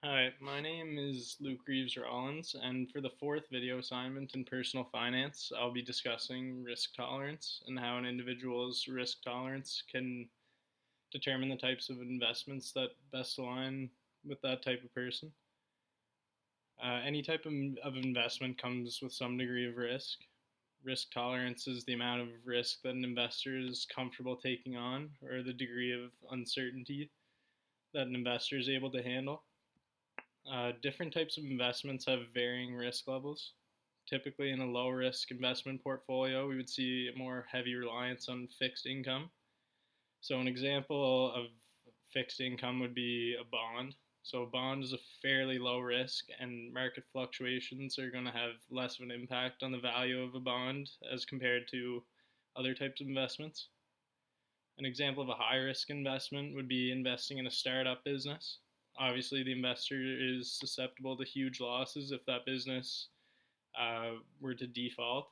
Hi, my name is Luke Reeves-Rollins, and for the fourth video assignment in personal finance, I'll be discussing risk tolerance and how an individual's risk tolerance can determine the types of investments that best align with that type of person. Any type of investment comes with some degree of risk. Risk tolerance is the amount of risk that an investor is comfortable taking on, or the degree of uncertainty that an investor is able to handle. Different types of investments have varying risk levels. Typically, in a low risk investment portfolio, we would see a more heavy reliance on fixed income. So, an example of fixed income would be a bond. So, a bond is a fairly low risk, and market fluctuations are going to have less of an impact on the value of a bond as compared to other types of investments. An example of a high risk investment would be investing in a startup business. Obviously, the investor is susceptible to huge losses if that business were to default.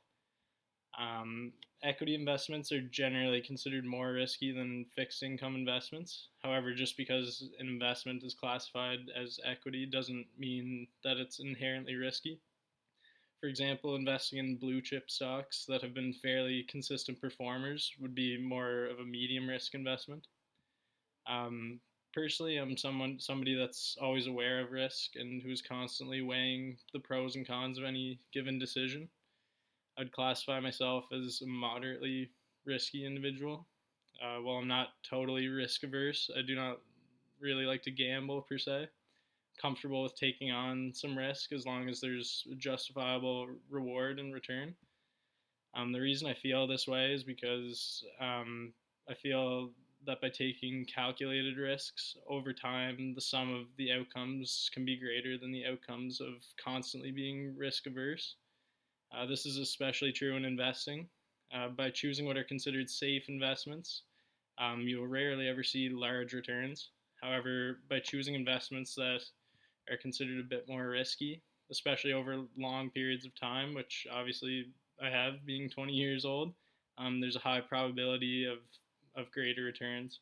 Um, Equity investments are generally considered more risky than fixed income investments. However, just because an investment is classified as equity doesn't mean that it's inherently risky. For example, investing in blue chip stocks that have been fairly consistent performers would be more of a medium risk investment. Um, Personally, I'm somebody that's always aware of risk and who's constantly weighing the pros and cons of any given decision. I'd classify myself as a moderately risky individual. While I'm not totally risk averse, I do not really like to gamble per se. Comfortable with taking on some risk as long as there's a justifiable reward and return. The reason I feel this way is because I feel that by taking calculated risks over time, the sum of the outcomes can be greater than the outcomes of constantly being risk averse. This is especially true in investing. By choosing what are considered safe investments, you'll rarely ever see large returns. However, by choosing investments that are considered a bit more risky, especially over long periods of time, which obviously I have being 20 years old, there's a high probability of greater returns.